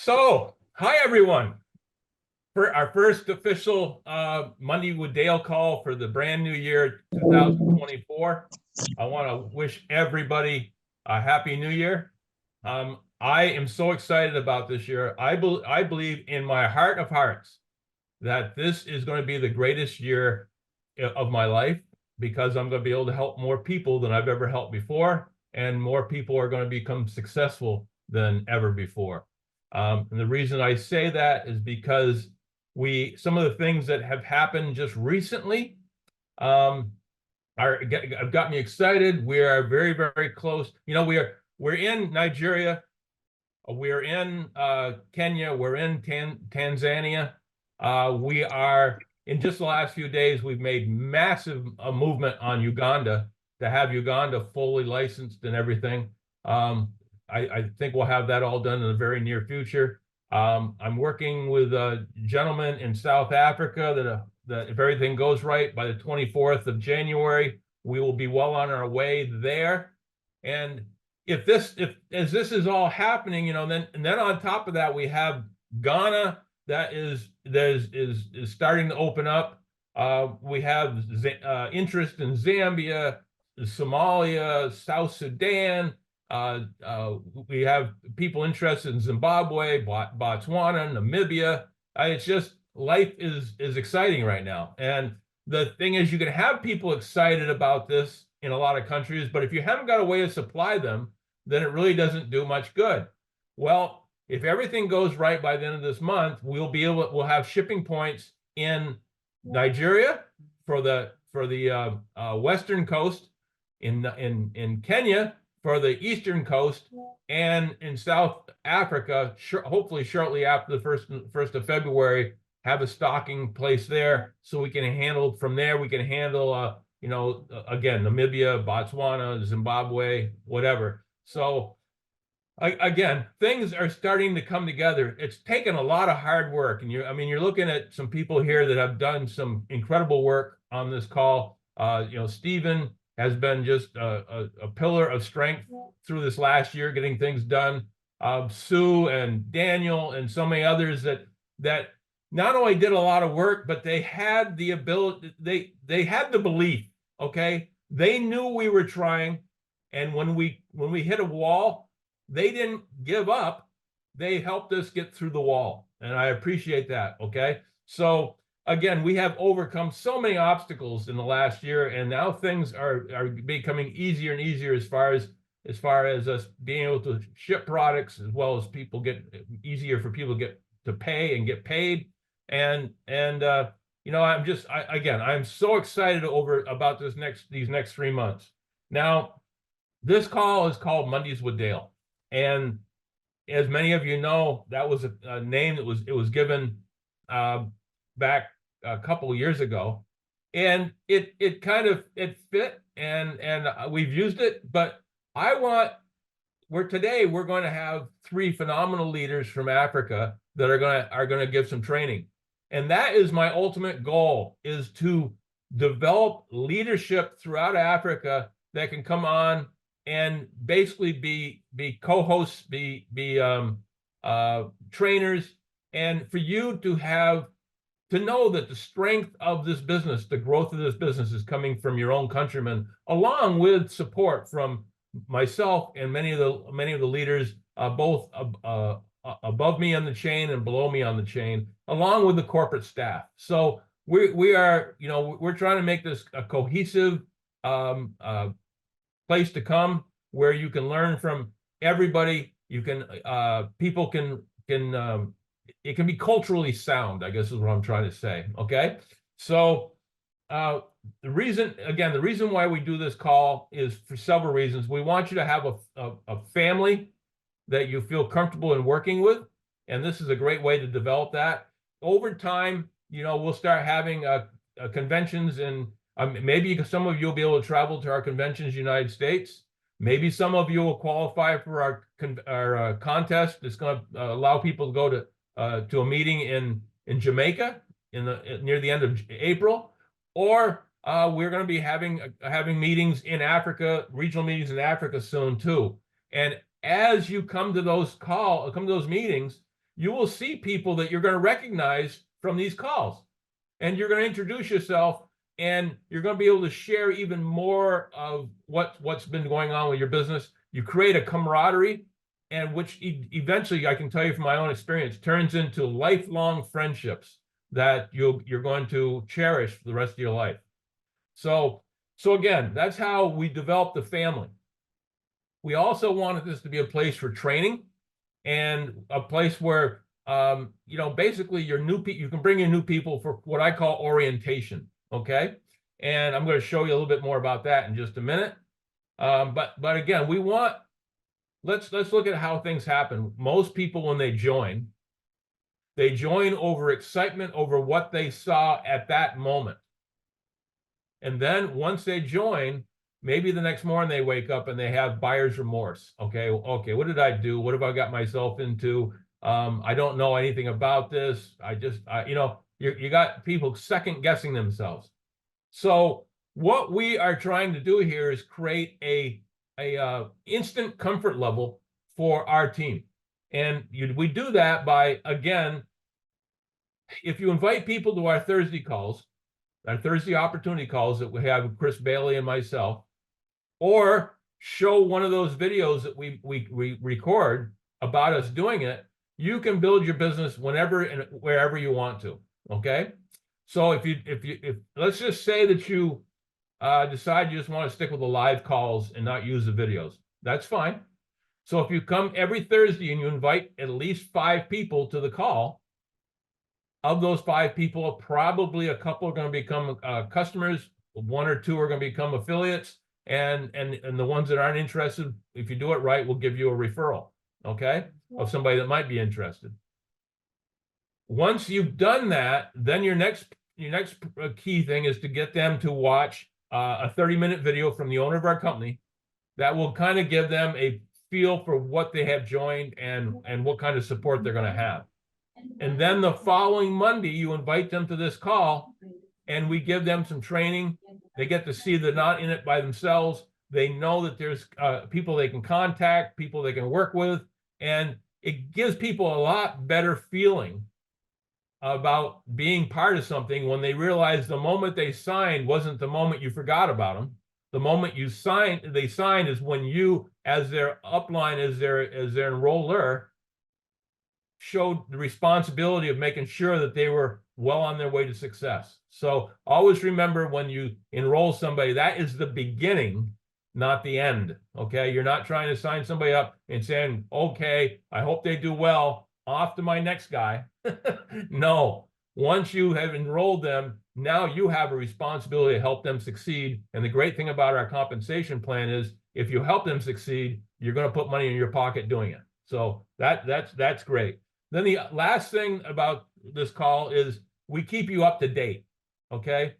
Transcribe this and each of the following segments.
So, hi everyone. For our first official Monday with Dale call for the brand new year 2024. I want to wish everybody a happy new year. I am so excited about this year. I believe in my heart of hearts that this is going to be the greatest year of my life because I'm going to be able to help more people than I've ever helped before, and more people are going to become successful than ever before. And the reason I say that is because some of the things that have happened just recently um, have got me excited. We are very, very close. We're in Nigeria, we're in Kenya, we're in Tanzania. We are in just the last few days, we've made massive movement on Uganda to have Uganda fully licensed and everything. I think we'll have that all done in the very near future. I'm working with a gentleman in South Africa that if everything goes right, by the 24th of January, we will be well on our way there. And if as this is all happening, then on top of that, we have Ghana that is starting to open up. We have interest in Zambia, Somalia, South Sudan. We have people interested in Zimbabwe, Botswana, Namibia. It's just life is exciting right now. And the thing is, you can have people excited about this in a lot of countries, but if you haven't got a way to supply them, then it really doesn't do much good. Well, if everything goes right by the end of this month, we'll have shipping points in Nigeria for the western coast, in Kenya for the eastern coast, and in South Africa, hopefully shortly after the first of February, have a stocking place there so we can handle from there. We can handle again, Namibia, Botswana, Zimbabwe, whatever. So again, things are starting to come together. It's taken a lot of hard work, and you're looking at some people here that have done some incredible work on this call. Stephen has been just a pillar of strength through this last year, getting things done. Sue and Daniel and so many others that not only did a lot of work, but they had the ability, they had the belief. Okay, they knew we were trying, and when we hit a wall, they didn't give up. They helped us get through the wall, and I appreciate that. Okay, so again, we have overcome so many obstacles in the last year, and now things are becoming easier and easier as far as us being able to ship products, as well as people get easier for people to get to pay and get paid. And I'm so excited about these next 3 months. Now, this call is called Mondays with Dale, and as many of you know, that was a name that was given back a couple of years ago, and it kind of fit, and we've used it. But we're going to have 3 phenomenal leaders from Africa that are going to give some training. And that is my ultimate goal, is to develop leadership throughout Africa that can come on and basically be co-hosts, be trainers, and for you to know that the strength of this business, the growth of this business, is coming from your own countrymen, along with support from myself and many of the leaders, both above me on the chain and below me on the chain, along with the corporate staff. So we're trying to make this a cohesive place to come where you can learn from everybody. You can people can it can be culturally sound, I guess is what I'm trying to say. Okay, so the reason why we do this call is for several reasons. We want you to have a family that you feel comfortable in working with, and this is a great way to develop that. Over time, we'll start having conventions, and maybe some of you will be able to travel to our conventions in the United States. Maybe some of you will qualify for our contest. It's going to allow people to go to a meeting in Jamaica near the end of April, or we're going to be having meetings in Africa, regional meetings in Africa soon too. And as you come to those meetings, you will see people that you're going to recognize from these calls. And you're going to introduce yourself, and you're going to be able to share even more of what's been going on with your business. You create a camaraderie, and which eventually, I can tell you from my own experience, turns into lifelong friendships that you're going to cherish for the rest of your life. So again, that's how we developed the family. We also wanted this to be a place for training and a place where, basically you can bring in new people for what I call orientation. Okay. And I'm going to show you a little bit more about that in just a minute. But again, let's look at how things happen. Most people, when they join over excitement over what they saw at that moment. And then once they join, maybe the next morning they wake up and they have buyer's remorse. Okay, what did I do? What have I got myself into? I don't know anything about this. You got people second guessing themselves. So what we are trying to do here is create a instant comfort level for our team. And we do that by, again, if you invite people to our Thursday calls, our Thursday opportunity calls that we have with Chris Bailey and myself, or show one of those videos that we record about us doing it, you can build your business whenever and wherever you want to. Okay. So if let's just say that you decide you just want to stick with the live calls and not use the videos, that's fine. So if you come every Thursday and you invite at least 5 people to the call, of those 5 people, probably a couple are going to become customers, 1 or 2 are going to become affiliates, and the ones that aren't interested, if you do it right, we'll give you a referral, okay, of somebody that might be interested. Once you've done that, then your next key thing is to get them to watch a 30-minute video from the owner of our company that will kind of give them a feel for what they have joined and what kind of support they're going to have. And then the following Monday, you invite them to this call, and we give them some training. They get to see they're not in it by themselves. They know that there's people they can contact, people they can work with, and it gives people a lot better feeling about being part of something when they realize the moment they signed wasn't the moment you forgot about them. The moment they signed is when you, as their upline, as their enroller, showed the responsibility of making sure that they were well on their way to success. So always remember, when you enroll somebody, that is the beginning, not the end. Okay. You're not trying to sign somebody up and saying, okay, I hope they do well, off to my next guy. No, once you have enrolled them, now you have a responsibility to help them succeed. And the great thing about our compensation plan is, if you help them succeed, you're going to put money in your pocket doing it. So that's great. Then the last thing about this call is we keep you up to date. Okay.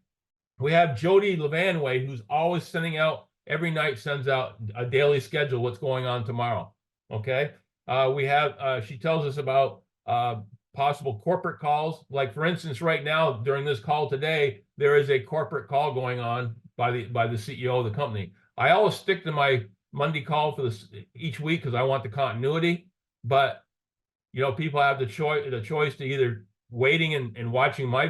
We have Jody Levanway, who's always sending out, every night sends out a daily schedule, what's going on tomorrow. Okay. We have, she tells us about possible corporate calls. Like, for instance, right now during this call today, there is a corporate call going on by the CEO of the company. I always stick to my Monday call for this each week because I want the continuity. But people have the choice to either waiting and watching my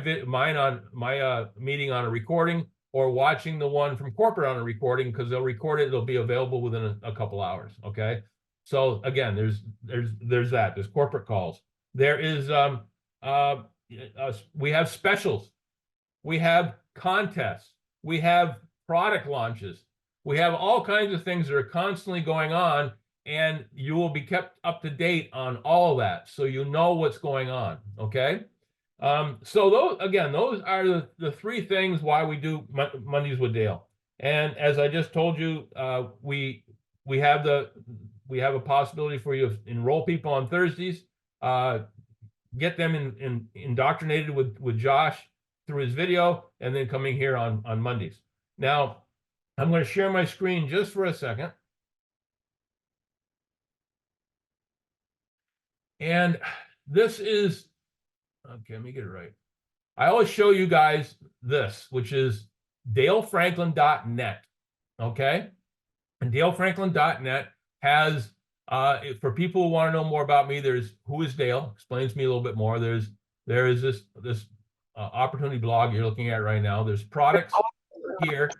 meeting on a recording, or watching the one from corporate on a recording, because they'll record it. It'll be available within a couple hours. Okay. So again, there's corporate calls. There is we have specials, we have contests, we have product launches, we have all kinds of things that are constantly going on, and you will be kept up to date on all that, so you know what's going on. Okay. So those are the 3 things why we do Mondays with Dale. And as I just told you, we have a possibility for you to enroll people on Thursdays, get them indoctrinated with Josh through his video, and then coming here on Mondays. Now, I'm going to share my screen just for a second. And this is, okay, let me get it right. I always show you guys this, which is dalefranklin.net. Okay. And dalefranklin.net has For people who want to know more about me, there's Who is Dale, explains me a little bit more. There is this opportunity blog you're looking at right now. There's products here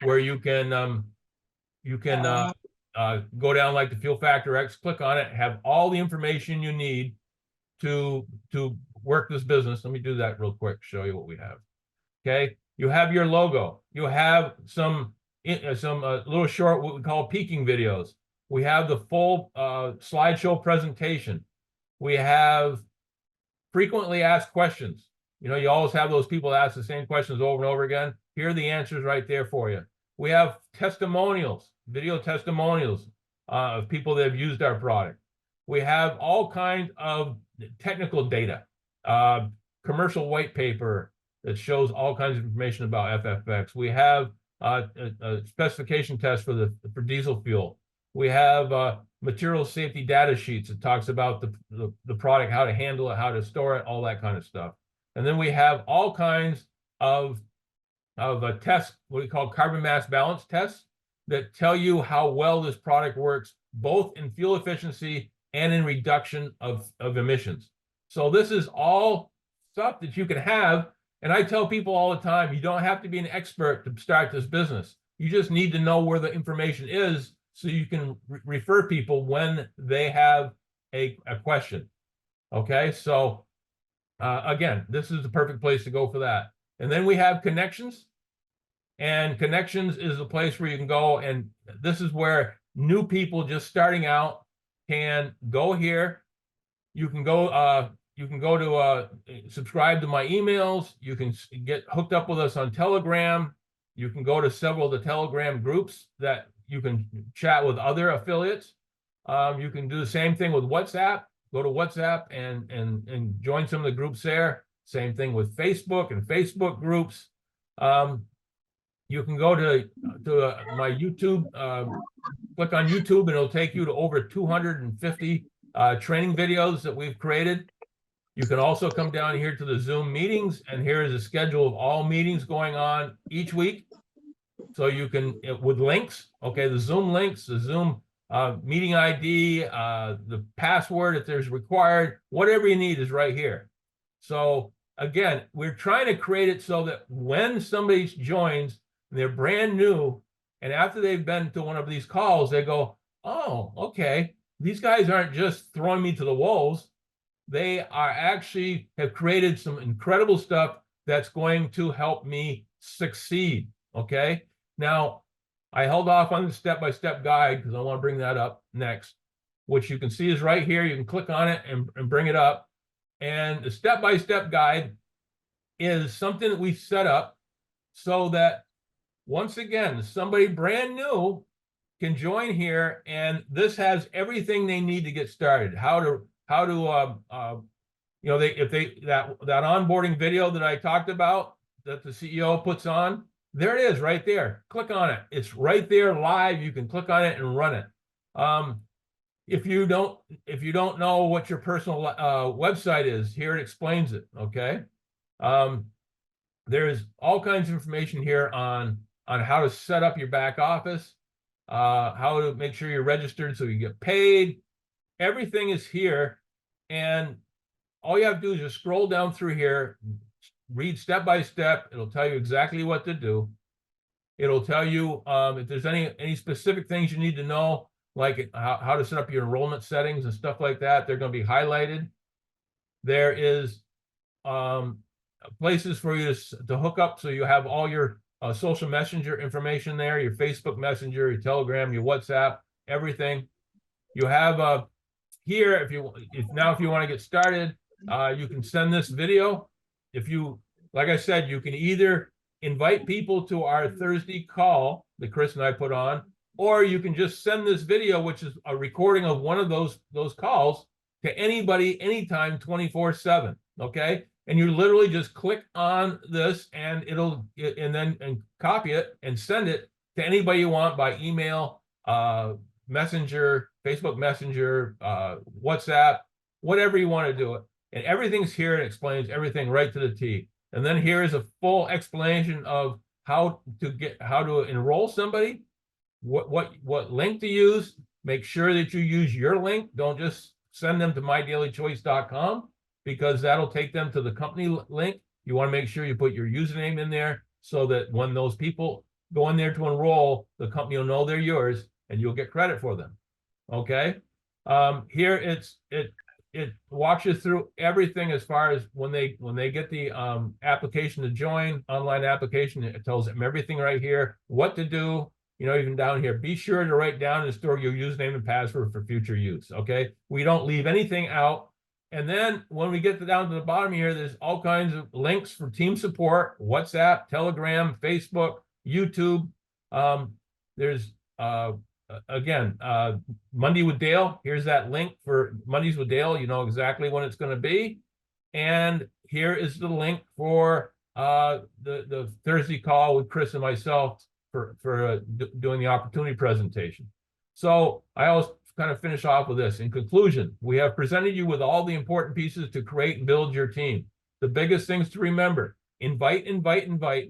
where you can go down like the Fuel Factor X, click on it, have all the information you need to work this business. Let me do that real quick, show you what we have. Okay, you have your logo. You have some little short, what we call peeking videos. We have the full slideshow presentation. We have frequently asked questions. You know, you always have those people ask the same questions over and over again. Here are the answers right there for you. We have testimonials, video testimonials of people that have used our product. We have all kinds of technical data, commercial white paper that shows all kinds of information about FFX. We have a specification test for diesel fuel. We have material safety data sheets that talks about the product, how to handle it, how to store it, all that kind of stuff. And then we have all kinds of tests, what we call carbon mass balance tests, that tell you how well this product works, both in fuel efficiency and in reduction of emissions. So this is all stuff that you can have. And I tell people all the time, you don't have to be an expert to start this business. You just need to know where the information is so you can refer people when they have a question. Okay, so again, this is the perfect place to go for that. And then we have Connections. And Connections is a place where you can go, and this is where new people just starting out can go here. You can go to subscribe to my emails. You can get hooked up with us on Telegram. You can go to several of the Telegram groups that you can chat with other affiliates. You can do the same thing with WhatsApp. Go to WhatsApp and join some of the groups there. Same thing with Facebook and Facebook groups. You can go to my YouTube, click on YouTube, and it'll take you to over 250 training videos that we've created. You can also come down here to the Zoom meetings, and here is a schedule of all meetings going on each week. So you can, with links, okay, the Zoom links, the Zoom meeting ID, the password if there's required, whatever you need is right here. So again, we're trying to create it so that when somebody joins, they're brand new, and after they've been to one of these calls, they go, oh, okay, these guys aren't just throwing me to the wolves. They are actually have created some incredible stuff that's going to help me succeed, okay? Now, I held off on the step-by-step guide because I want to bring that up next, which you can see is right here. You can click on it and bring it up. And the step-by-step guide is something that we set up so that, once again, somebody brand new can join here, and this has everything they need to get started. How to you know, that onboarding video that I talked about that the CEO puts on, there it is right there. Click on it. It's right there live. You can click on it and run it. If you don't know what your personal website is, here it explains it. Okay. There's all kinds of information here on how to set up your back office, how to make sure you're registered so you get paid. Everything is here, and all you have to do is just scroll down through here, read step by step. It'll tell you exactly what to do. It'll tell you if there's any specific things you need to know, like how to set up your enrollment settings and stuff like that. They're going to be highlighted. There is places for you to hook up, so you have all your social messenger information there, your Facebook Messenger, your Telegram, your WhatsApp, everything. You have here, if you want to get started, you can send this video. Like I said, you can either invite people to our Thursday call that Chris and I put on, or you can just send this video, which is a recording of one of those calls, to anybody, anytime, 24/7. Okay, and you literally just click on this, and then copy it and send it to anybody you want by email, Messenger, Facebook Messenger, WhatsApp, whatever you want to do it. And everything's here and explains everything right to the T. And then here is a full explanation of how to enroll somebody, what link to use, make sure that you use your link. Don't just send them to mydailychoice.com, because that'll take them to the company link. You want to make sure you put your username in there so that when those people go in there to enroll, the company will know they're yours and you'll get credit for them. Okay. Here it walks you through everything as far as when they get the application to join, online application. It tells them everything right here, what to do. You know, even down here, be sure to write down and store your username and password for future use. Okay, we don't leave anything out. And then when we get down to the bottom here, there's all kinds of links for team support, WhatsApp, Telegram, Facebook, YouTube. There's again, Monday with Dale. Here's that link for Mondays with Dale. You know exactly when it's going to be. And here is the link for the Thursday call with Chris and myself for doing the opportunity presentation. So I always kind of finish off with this. In conclusion, we have presented you with all the important pieces to create and build your team. The biggest things to remember: invite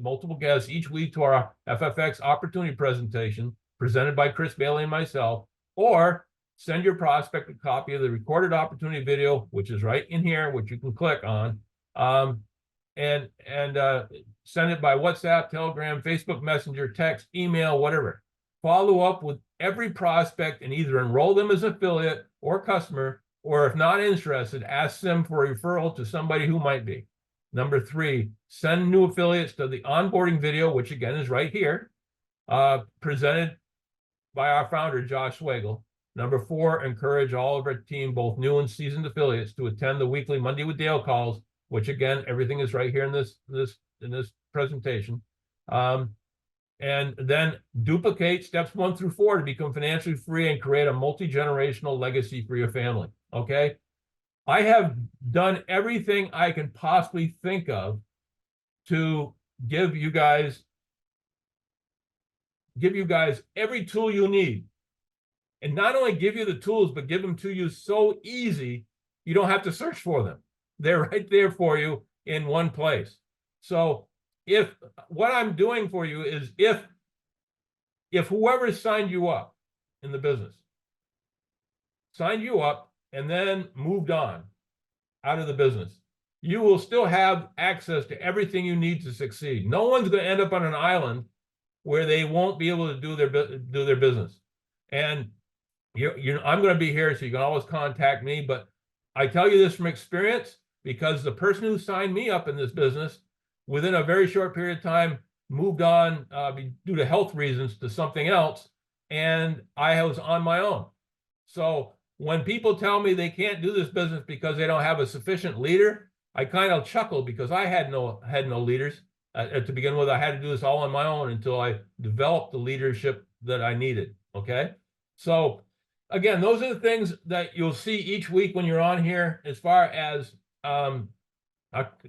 multiple guests each week to our FFX opportunity presentation presented by Chris Bailey and myself, or send your prospect a copy of the recorded opportunity video, which is right in here, which you can click on, and send it by WhatsApp, Telegram, Facebook Messenger, text, email, whatever. Follow up with every prospect and either enroll them as an affiliate or customer, or if not interested, ask them for a referral to somebody who might be. Number 3, send new affiliates to the onboarding video, which again is right here, presented by our founder, Josh Swagel. Number 4, encourage all of our team, both new and seasoned affiliates, to attend the weekly Monday with Dale calls, which again, everything is right here in this presentation. And then duplicate steps 1 through 4 to become financially free and create a multi-generational legacy for your family. Okay. I have done everything I can possibly think of to give you guys every tool you need. And not only give you the tools, but give them to you so easy, you don't have to search for them. They're right there for you in one place. So if what I'm doing for you is if whoever signed you up in the business, signed you up and then moved on out of the business, you will still have access to everything you need to succeed. No one's going to end up on an island where they won't be able to do their business. And I'm going to be here, so you can always contact me. But I tell you this from experience, because the person who signed me up in this business, within a very short period of time, moved on due to health reasons to something else, and I was on my own. So when people tell me they can't do this business because they don't have a sufficient leader, I kind of chuckle, because I had no leaders to begin with. I had to do this all on my own until I developed the leadership that I needed. Okay, so again, those are the things that you'll see each week when you're on here, as far as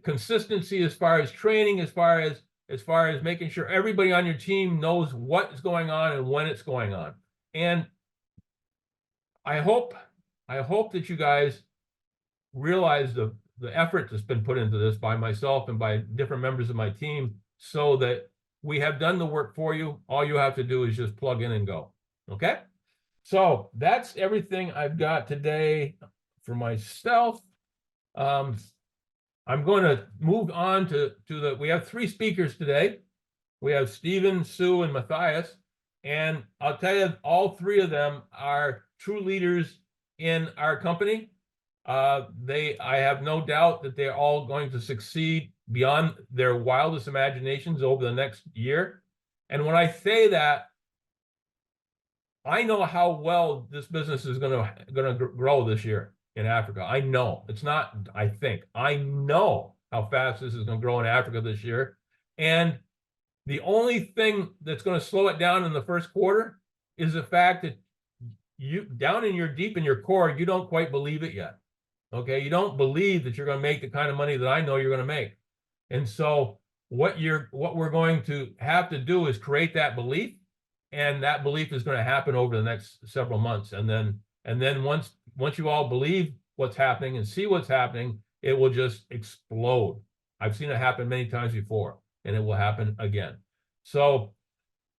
consistency, as far as training, as far as making sure everybody on your team knows what's going on and when it's going on. And I hope that you guys realize the effort that's been put into this by myself and by different members of my team, so that we have done the work for you. All you have to do is just plug in and go. Okay? So that's everything I've got today for myself. I'm going to move on to we have 3 speakers today. We have Stephen, Sue, and Matthias. And I'll tell you, all 3 of them are true leaders in our company. I have no doubt that they're all going to succeed beyond their wildest imaginations over the next year. And when I say that, I know how well this business is going to grow this year in Africa. I know. It's not, I think. I know how fast this is going to grow in Africa this year. And the only thing that's going to slow it down in the first quarter is the fact that you, down in deep in your core, you don't quite believe it yet. Okay, you don't believe that you're going to make the kind of money that I know you're going to make. And so what we're going to have to do is create that belief, and that belief is going to happen over the next several months. And then once you all believe what's happening and see what's happening, it will just explode. I've seen it happen many times before, and it will happen again. So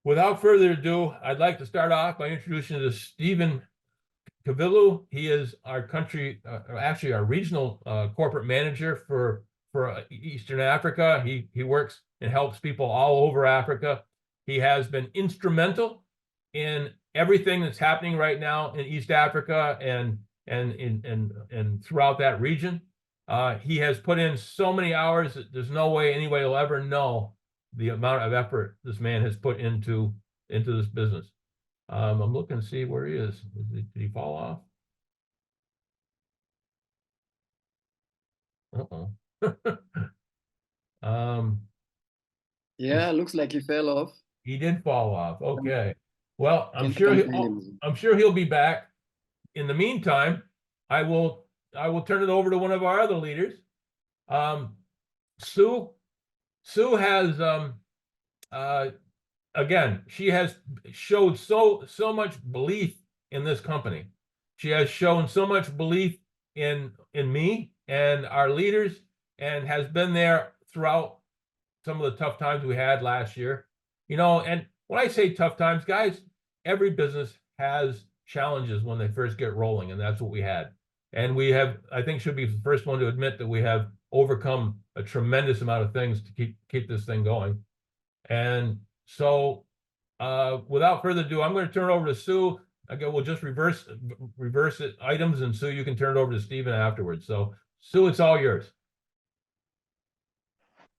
without further ado, I'd like to start off by introducing you to Stephen Kavilu, he is our country, actually our regional corporate manager for Eastern Africa. He works and helps people all over Africa. He has been instrumental in everything that's happening right now in East Africa and throughout that region. He has put in so many hours that there's no way anybody will ever know the amount of effort this man has put into this business. I'm looking to see where he is. Did he fall off? Uh-oh. Yeah, looks like he fell off. He did fall off. Okay. Well, I'm Can't sure find him. I'm sure he'll be back. In the meantime, I will turn it over to one of our other leaders. Sue has again, she has showed so much belief in this company. She has shown so much belief in me and our leaders, and has been there throughout some of the tough times we had last year. You know, and when I say tough times, guys, every business has challenges when they first get rolling, and that's what we had. And we have, I think, should be the first one to admit that we have overcome a tremendous amount of things to keep this thing going. And so, without further ado, I'm going to turn it over to Sue. Again, we'll just reverse it items, and Sue, you can turn it over to Stephen afterwards. So, Sue, it's all yours.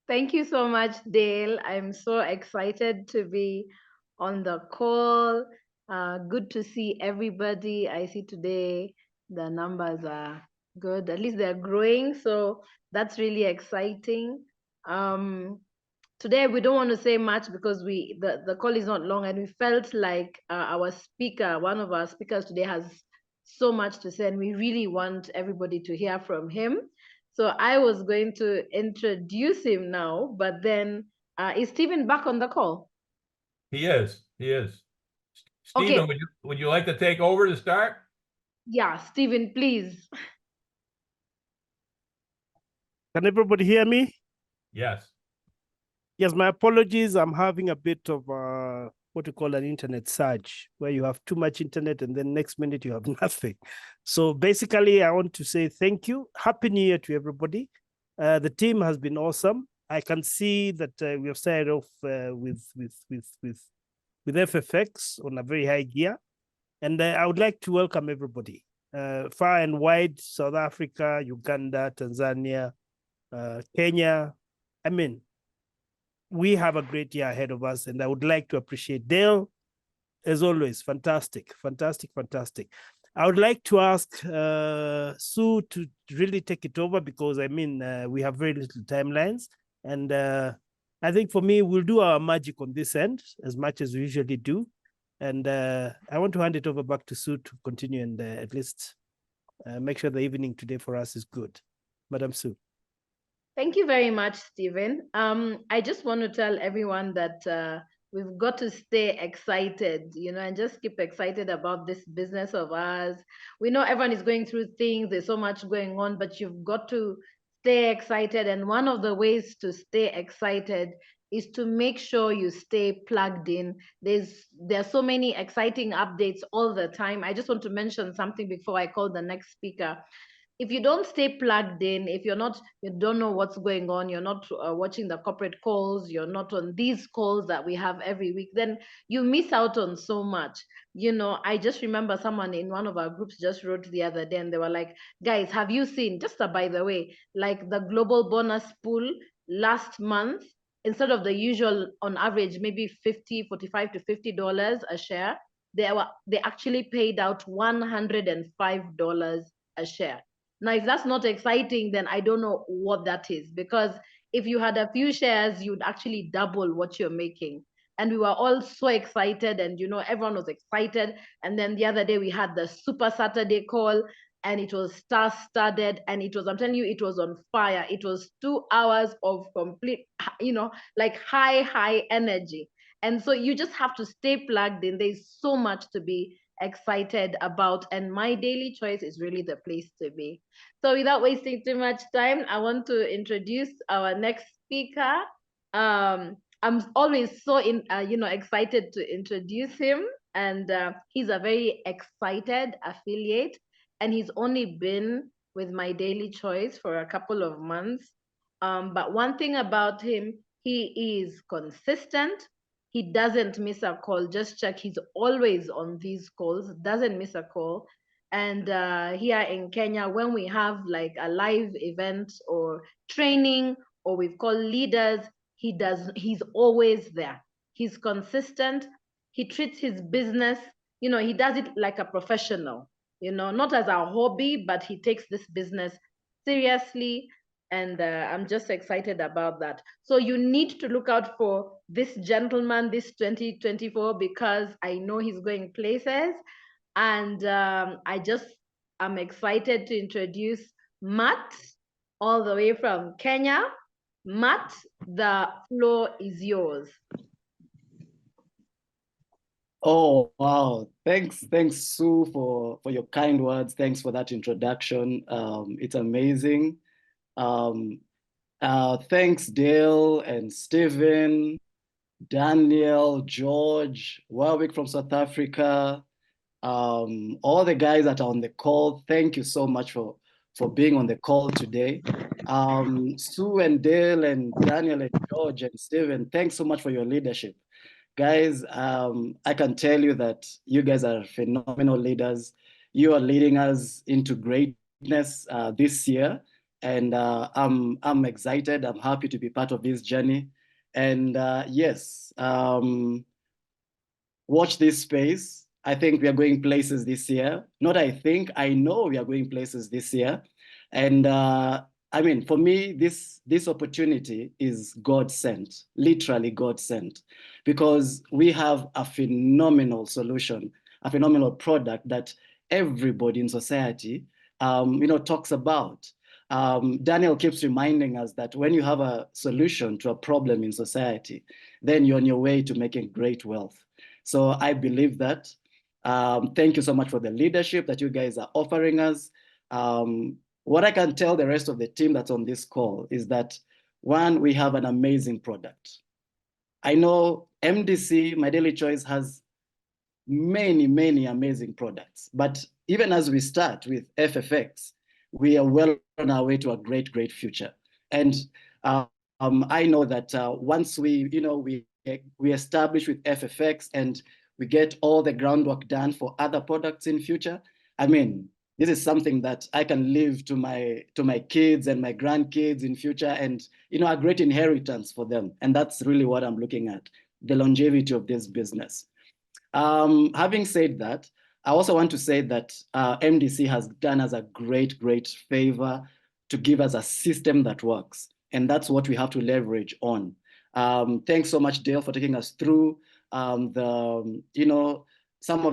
Thank you so much, Dale. I'm so excited to be on the call. Good to see everybody. I see today the numbers are good. At least they're growing. So that's really exciting. Today we don't want to say much because the call is not long, and we felt like our speaker, one of our speakers today, has so much to say, and we really want everybody to hear from him. So I was going to introduce him now, but then is Stephen back on the call? He is. Stephen, Okay. would you like to take over to start? Yeah, Stephen, please. Can everybody hear me? Yes. Yes, my apologies. I'm having a bit of what we call an internet surge, where you have too much internet and then next minute you have nothing. So basically, I want to say thank you. Happy New Year to everybody. The team has been awesome. I can see that we have started off with FFX on a very high gear. And I would like to welcome everybody, far and wide, South Africa, Uganda, Tanzania, Kenya. I mean, we have a great year ahead of us, and I would like to appreciate Dale, as always. Fantastic. I would like to ask Sue to really take it over, because I mean, we have very little timelines, and I think for me, we'll do our magic on this end as much as we usually do. And I want to hand it over back to Sue to continue and at least make sure the evening today for us is good. Madam Sue. Thank you very much, Stephen. I just want to tell everyone that we've got to stay excited, you know, and just keep excited about this business of ours. We know everyone is going through things, there's so much going on, but you've got to stay excited. And one of the ways to stay excited is to make sure you stay plugged in. There's so many exciting updates all the time. I just want to mention something before I call the next speaker. If you don't stay plugged in, if you don't know what's going on, you're not watching the corporate calls, you're not on these calls that we have every week, then you miss out on so much. You know, I just remember someone in one of our groups just wrote the other day, and they were like, guys, have you seen, just by the way, like the global bonus pool last month, instead of the usual on average, maybe $45 to $50 a share, they actually paid out $105 a share. Now, if that's not exciting, then I don't know what that is, because if you had a few shares, you'd actually double what you're making. And we were all so excited, and you know, everyone was excited. And then the other day we had the Super Saturday call, and it was star-studded, and it was, I'm telling you, it was on fire. It was 2 hours of complete, you know, like high energy. And so you just have to stay plugged in. There's so much to be excited about, and My Daily Choice is really the place to be. So without wasting too much time, I want to introduce our next speaker. I'm always so excited to introduce him. and he's a very excited affiliate, and he's only been with My Daily Choice for a couple of months. But one thing about him, he is consistent. He doesn't miss a call. Just check, he's always on these calls, doesn't miss a call. And here in Kenya, when we have like a live event or training, or we've called leaders, he's always there. He's consistent. He treats his business, he does it like a professional, not as a hobby, but he takes this business seriously. And I'm just excited about that. So you need to look out for this gentleman this 2024, because I know he's going places. And I'm excited to introduce Matt, all the way from Kenya. Matt, the floor is yours. Oh, wow. Thanks, Sue, for your kind words. Thanks for that introduction. It's amazing. Thanks, Dale and Stephen, Daniel, George, Warwick from South Africa, all the guys that are on the call. Thank you so much for being on the call today. Sue and Dale and Daniel and George and Stephen, thanks so much for your leadership. Guys, I can tell you that you guys are phenomenal leaders. You are leading us into greatness this year. And I'm excited. I'm happy to be part of this journey. And yes, watch this space. I think we are going places this year. Not I think, I know we are going places this year. And I mean, for me, this opportunity is God sent, literally God sent, because we have a phenomenal solution, a phenomenal product that everybody in society, talks about. Daniel keeps reminding us that when you have a solution to a problem in society, then you're on your way to making great wealth. So I believe that. Thank you so much for the leadership that you guys are offering us. What I can tell the rest of the team that's on this call is that, one, we have an amazing product. I know MDC, My Daily Choice, has many, many amazing products. But even as we start with FFX, we are well on our way to a great, great future. And I know that once we establish with FFX and we get all the groundwork done for other products in future, I mean, this is something that I can leave to my kids and my grandkids in future, and a great inheritance for them. And that's really what I'm looking at, the longevity of this business. Having said that, I also want to say that MDC has done us a great, great favor to give us a system that works. And that's what we have to leverage on. Thanks so much, Dale, for taking us through some of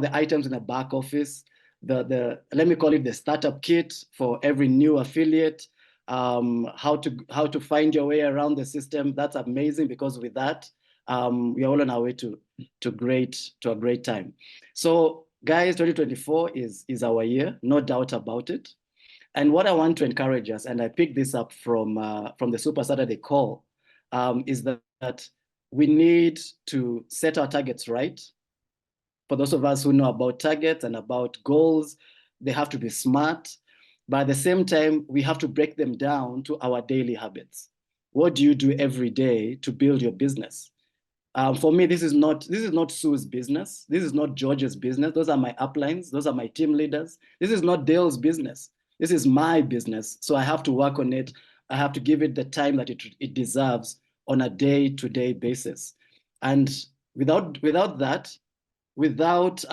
the items in the back office. Let me call it the startup kit for every new affiliate, how to find your way around the system. That's amazing, because with that, we are all on our way to a great time. So guys, 2024 is our year, no doubt about it. And what I want to encourage us, and I picked this up from the Super Saturday call, is that we need to set our targets right. For those of us who know about targets and about goals, they have to be smart. But at the same time, we have to break them down to our daily habits. What do you do every day to build your business? For me, this is not Sue's business. This is not George's business. Those are my uplines. Those are my team leaders. This is not Dale's business. This is my business. So I have to work on it. I have to give it the time that it deserves on a day-to-day basis. And without that, without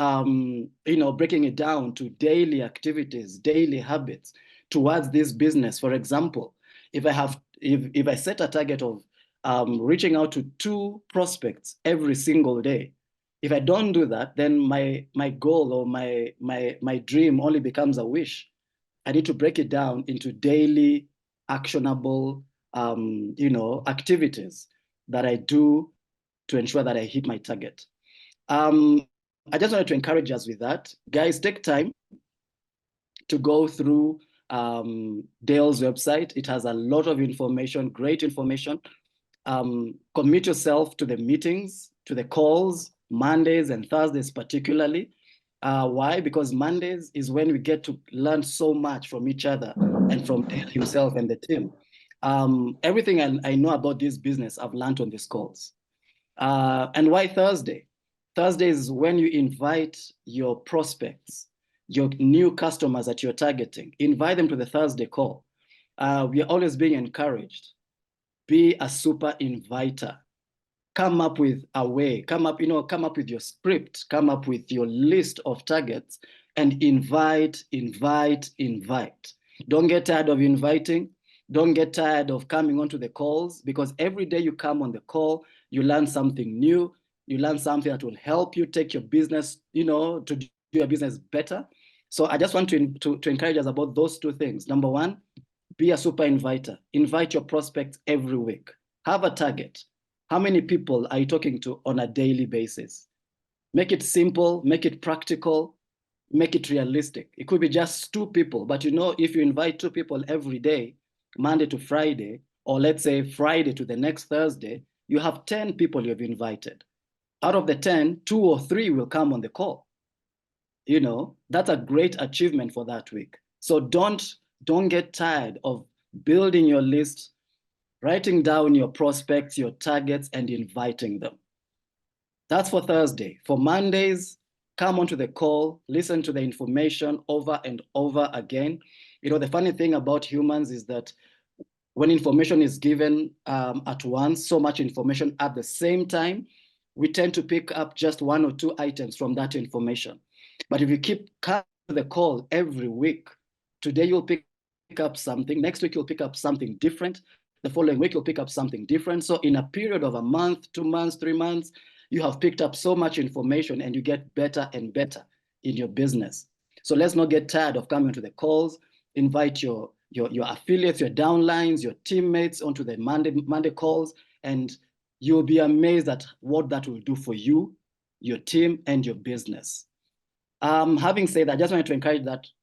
breaking it down to daily activities, daily habits towards this business. For example, if I set a target of reaching out to 2 prospects every single day, if I don't do that, then my goal or my dream only becomes a wish. I need to break it down into daily actionable activities that I do to ensure that I hit my target. I just wanted to encourage us with that. Guys, take time to go through Dale's website. It has a lot of information, great information. Commit yourself to the meetings, to the calls, Mondays and Thursdays particularly. Why? Because Mondays is when we get to learn so much from each other and from Dale himself and the team. Everything I know about this business, I've learned on these calls. And why Thursday? Thursday is when you invite your prospects, your new customers that you're targeting, invite them to the Thursday call. We are always being encouraged. Be a super inviter. Come up with a way, come up with your script, come up with your list of targets and invite. Don't get tired of inviting. Don't get tired of coming onto the calls, because every day you come on the call, you learn something new. You learn something that will help you take your business, to do your business better. So I just want to encourage us about those two things. Number one, be a super inviter. Invite your prospects every week. Have a target. How many people are you talking to on a daily basis? Make it simple, make it practical, make it realistic. It could be just 2 people, but if you invite 2 people every day, Monday to Friday, or let's say Friday to the next Thursday, you have 10 people you've invited. Out of the 10, 2 or 3 will come on the call. That's a great achievement for that week. So don't get tired of building your list, writing down your prospects, your targets, and inviting them. That's for Thursday. For Mondays, come onto the call, listen to the information over and over again. The funny thing about humans is that when information is given at once, so much information at the same time, we tend to pick up just 1 or 2 items from that information. But if you keep coming to the call every week, today you'll pick up something, next week you'll pick up something different, the following week you'll pick up something different. So in a period of a month, 2 months, 3 months, you have picked up so much information and you get better and better in your business. So let's not get tired of coming to the calls. Invite your affiliates, your downlines, your teammates onto the Monday calls, and you'll be amazed at what that will do for you, your team, and your business. Having said that, I just wanted to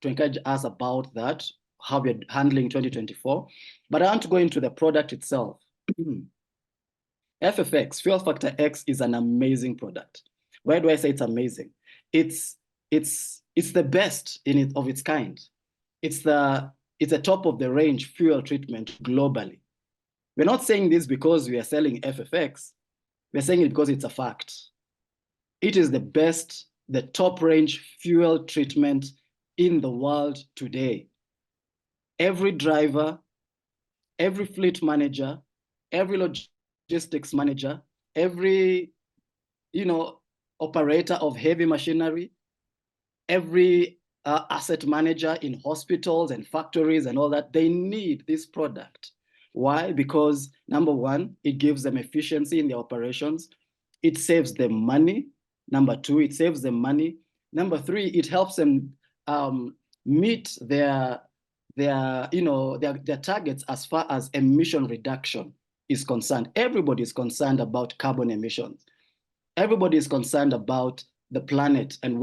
encourage us about that, how we're handling 2024. But I want to go into the product itself. FFX, Fuel Factor X, is an amazing product. Why do I say it's amazing? It's the best of its kind. It's a top of the range fuel treatment globally. We're not saying this because we are selling FFX. We're saying it because it's a fact. It is the best, the top range fuel treatment in the world today. Every driver, every fleet manager, every logistics manager, every operator of heavy machinery, every asset manager in hospitals and factories and all that, they need this product. Why? Because number one, it gives them efficiency in their operations. It saves them money. Number two, it saves them money. Number three, it helps them meet their targets as far as emission reduction is concerned. Everybody is concerned about carbon emissions. Everybody is concerned about the planet and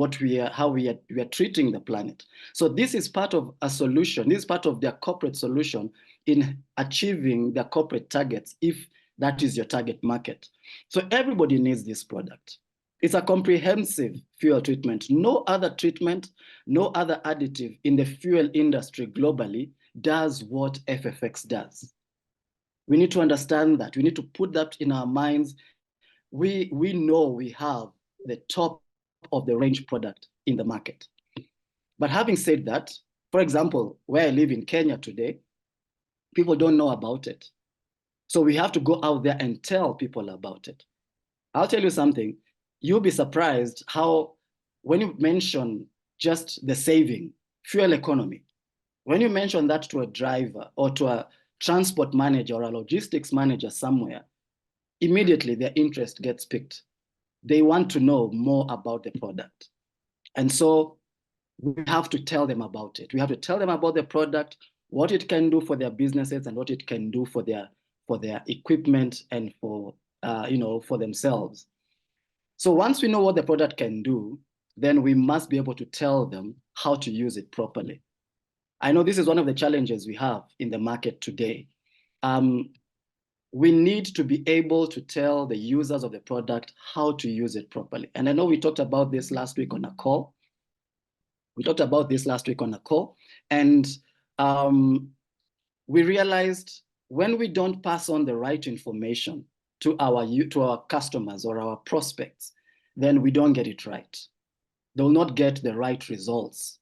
how we are treating the planet. So this is part of a solution. This is part of their corporate solution in achieving their corporate targets, if that is your target market. So everybody needs this product. It's a comprehensive fuel treatment. No other treatment, no other additive in the fuel industry globally does what FFX does. We need to understand that. We need to put that in our minds. We know we have the top of the range product in the market. But having said that, for example, where I live in Kenya today, people don't know about it. So we have to go out there and tell people about it. I'll tell you something. You'll be surprised how, when you mention just the saving, fuel economy, when you mention that to a driver or to a transport manager or a logistics manager somewhere, immediately their interest gets piqued. They want to know more about the product. And so we have to tell them about it. We have to tell them about the product, what it can do for their businesses and what it can do for their equipment and for themselves. So once we know what the product can do, then we must be able to tell them how to use it properly. I know this is one of the challenges we have in the market today. we need to be able to tell the users of the product how to use it properly. And I know we talked about this last week on a call. And we realized when we don't pass on the right information to our customers or our prospects, then we don't get it right. They will not get the right results.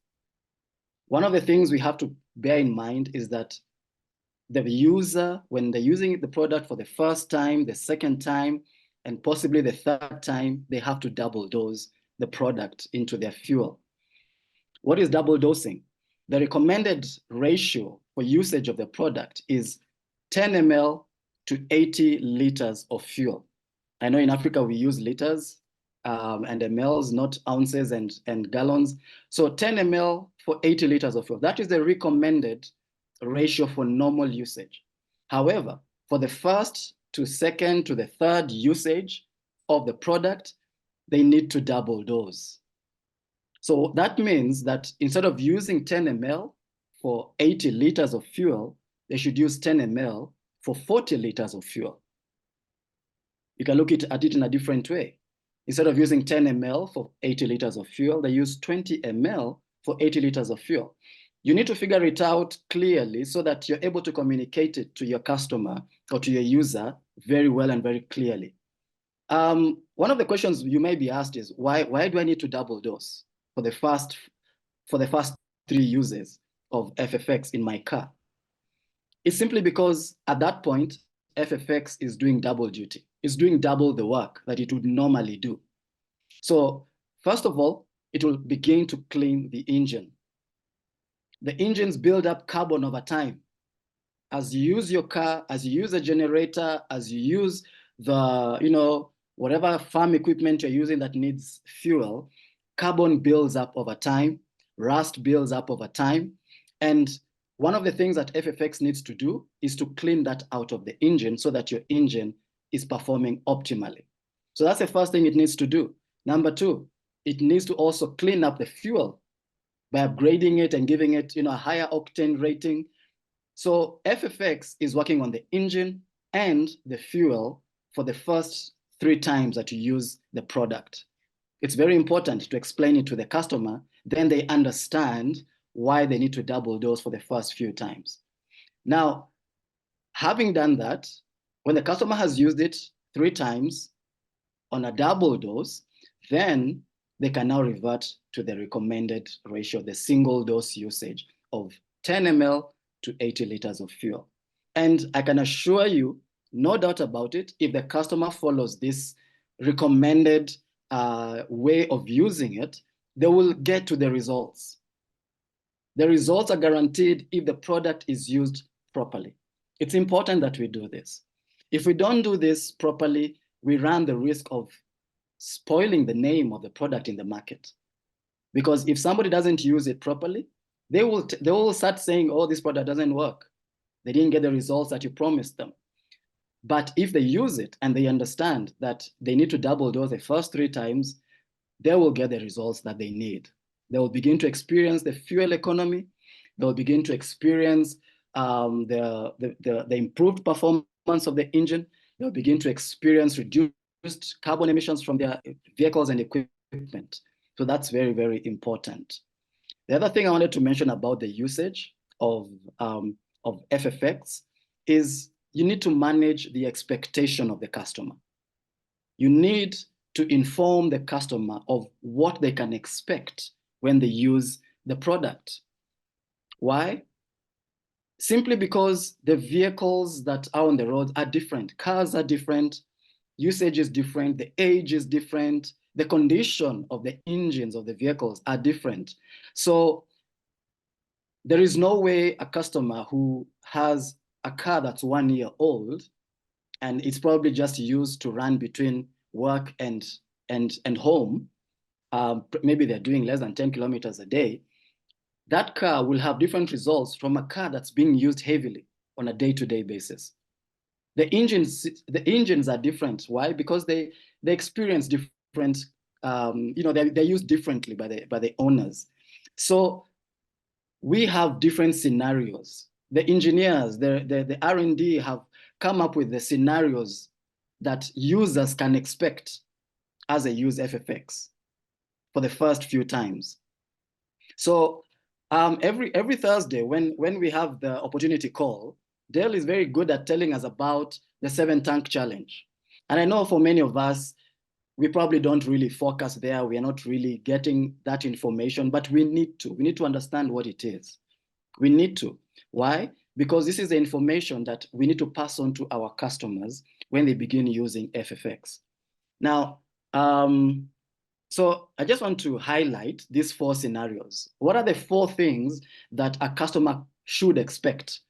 One of the things we have to bear in mind is that the user, when they're using the product for the first time, the second time, and possibly the third time, they have to double dose the product into their fuel. What is double dosing? The recommended ratio for usage of the product is 10 ml to 80 liters of fuel. I know in Africa we use liters and mLs, not ounces and gallons. So 10 ml for 80 liters of fuel. That is the recommended ratio for normal usage. However, for the first to second to the third usage of the product, they need to double dose. So that means that instead of using 10 ml for 80 liters of fuel, they should use 10 ml for 40 liters of fuel. You can look at it in a different way. Instead of using 10 ml for 80 liters of fuel, they use 20 ml for 80 liters of fuel. You need to figure it out clearly so that you're able to communicate it to your customer or to your user very well and very clearly. One of the questions you may be asked is, why do I need to double dose for the first 3 uses of FFX in my car? It's simply because at that point, FFX is doing double duty. It's doing double the work that it would normally do. So first of all, it will begin to clean the engine. The engines build up carbon over time. As you use your car, as you use a generator, as you use the, whatever farm equipment you're using that needs fuel, carbon builds up over time, rust builds up over time. And one of the things that FFX needs to do is to clean that out of the engine so that your engine is performing optimally. So that's the first thing it needs to do. Number 2, it needs to also clean up the fuel by upgrading it and giving it a higher octane rating. So FFX is working on the engine and the fuel for the first 3 times that you use the product. It's very important to explain it to the customer, then they understand why they need to double dose for the first few times. Now, having done that, when the customer has used it 3 times on a double dose, then they can now revert to the recommended ratio, the single dose usage of 10 ml to 80 liters of fuel. And I can assure you, no doubt about it, if the customer follows this recommended way of using it, they will get to the results. The results are guaranteed if the product is used properly. It's important that we do this. If we don't do this properly, we run the risk of spoiling the name of the product in the market. Because if somebody doesn't use it properly, they will start saying, oh, this product doesn't work. They didn't get the results that you promised them. But if they use it and they understand that they need to double dose the first 3 times, they will get the results that they need. They will begin to experience the fuel economy. They will begin to experience the improved performance of the engine. They'll begin to experience reduced carbon emissions from their vehicles and equipment. So that's very, very important. The other thing I wanted to mention about the usage of FFX is you need to manage the expectation of the customer. You need to inform the customer of what they can expect when they use the product. Why? Simply because the vehicles that are on the road are different. Cars are different, usage is different, the age is different, the condition of the engines of the vehicles are different. So there is no way a customer who has a car that's 1 year old and it's probably just used to run between work and home, maybe they're doing less than 10 kilometers a day, that car will have different results from a car that's being used heavily on a day-to-day basis. The engines are different. Why? Because they experience different, they're used differently by the owners. So we have different scenarios. The engineers, the R&D have come up with the scenarios that users can expect as they use FFX for the first few times. So every Thursday when we have the opportunity call, Dale is very good at telling us about the 7-tank challenge. And I know for many of us, we probably don't really focus there. We are not really getting that information, but we need to. We need to understand what it is. We need to. Why? Because this is the information that we need to pass on to our customers when they begin using FFX. Now, so I just want to highlight these 4 scenarios. What are the 4 things that a customer should expect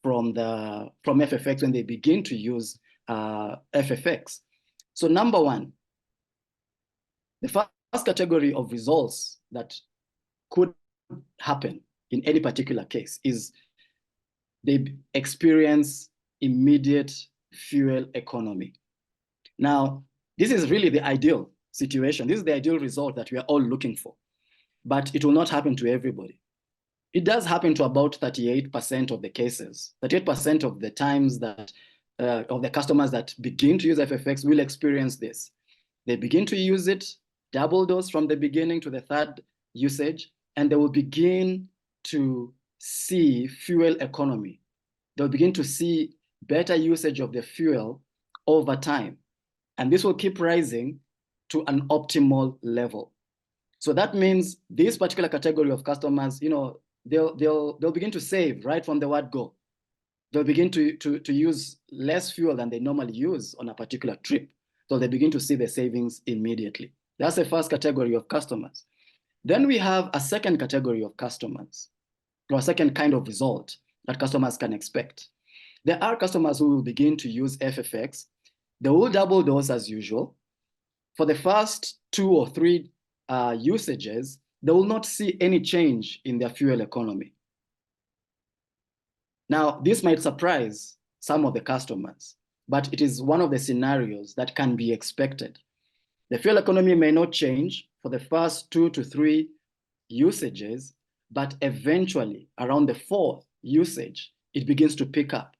from FFX when they begin to use FFX? So number 1, the first category of results that could happen in any particular case is they experience immediate fuel economy. Now, this is really the ideal situation. This is the ideal result that we are all looking for, but it will not happen to everybody. It does happen to about 38% of the cases. 38% of the times that of the customers that begin to use FFX will experience this. They begin to use it, double dose from the beginning to the 3rd usage, and they will begin to see fuel economy. They'll begin to see better usage of the fuel over time. And this will keep rising to an optimal level. So that means this particular category of customers, you know, they'll begin to save right from the word go. They'll begin to use less fuel than they normally use on a particular trip. So they begin to see the savings immediately. That's the first category of customers. Then we have a second category of customers, or a second kind of result that customers can expect. There are customers who will begin to use FFX. They will double dose as usual. For the first 2 or 3 usages, they will not see any change in their fuel economy. Now, this might surprise some of the customers, but it is one of the scenarios that can be expected. The fuel economy may not change for the first 2 to 3 usages, but eventually around the 4th usage, it begins to pick up.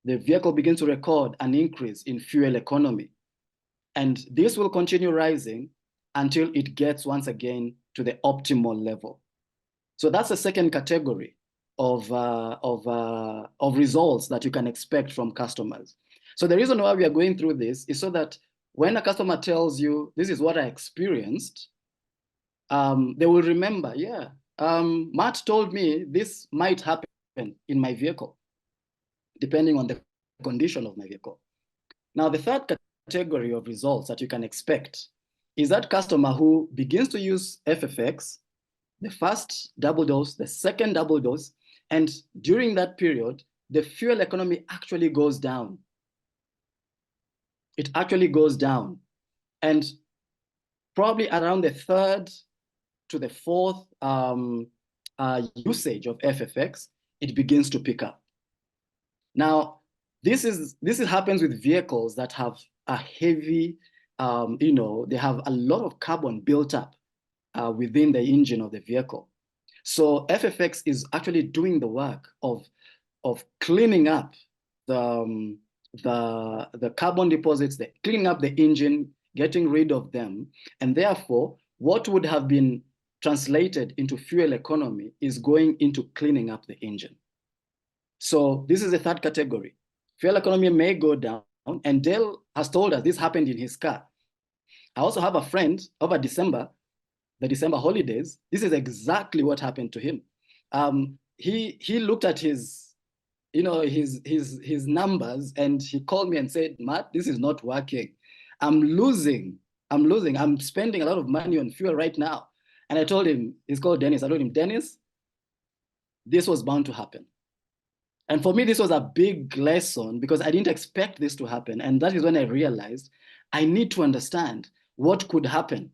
The vehicle begins to record an increase in fuel economy. And this will continue rising until it gets once again to the optimal level. So that's the second category of results that you can expect from customers. So the reason why we are going through this is so that when a customer tells you, this is what I experienced, they will remember, yeah, Matt told me this might happen in my vehicle, depending on the condition of my vehicle. Now, the third category of results that you can expect is that customer who begins to use FFX, the first double dose, the second double dose, and during that period, the fuel economy actually goes down. It actually goes down. And probably around the 3rd to the 4th usage of FFX, it begins to pick up. Now, this happens with vehicles that have a heavy, they have a lot of carbon built up within the engine of the vehicle. So FFX is actually doing the work of cleaning up the carbon deposits, cleaning up the engine, getting rid of them. And therefore, what would have been translated into fuel economy is going into cleaning up the engine. So this is the third category. Fuel economy may go down, and Dale has told us this happened in his car. I also have a friend over the December holidays. This is exactly what happened to him. He looked at his numbers, and he called me and said, Matt, this is not working. I'm losing. I'm spending a lot of money on fuel right now. And I told him, he's called Dennis. I told him, Dennis, this was bound to happen. And for me, this was a big lesson because I didn't expect this to happen. And that is when I realized I need to understand what could happen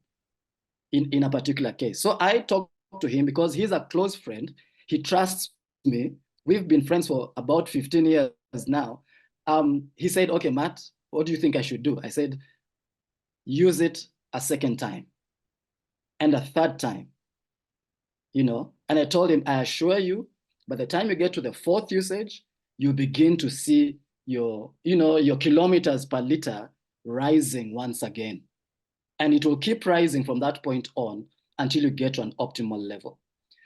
in a particular case. So I talked to him because he's a close friend. He trusts me. We've been friends for about 15 years now. He said, okay, Matt, what do you think I should do? I said, use it a second time and a third time, and I told him, I assure you, by the time you get to the 4th usage, you begin to see your kilometers per liter rising once again. And it will keep rising from that point on until you get to an optimal level.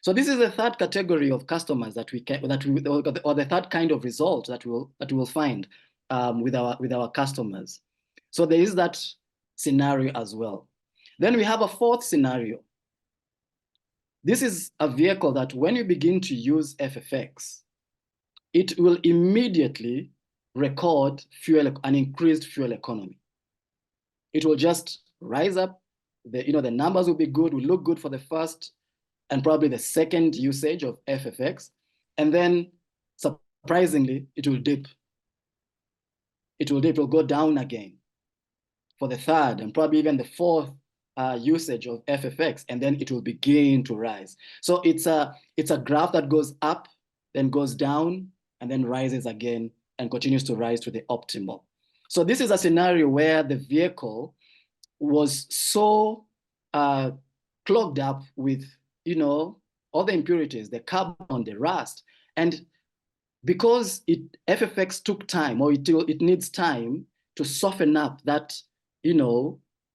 So this is the third category of customers or the third kind of result that we will find with our customers. So there is that scenario as well. Then we have a fourth scenario. This is a vehicle that when you begin to use FFX, it will immediately record an increased fuel economy. It will just rise up. The numbers will be good, will look good for the first and probably the second usage of FFX. And then surprisingly, it will dip. It will go down again for the third and probably even the fourth usage of FFX, and then it will begin to rise. So it's a graph that goes up, then goes down, and then rises again and continues to rise to the optimal. So this is a scenario where the vehicle was so clogged up with all the impurities, the carbon, the rust, and because FFX took time, or it needs time to soften up that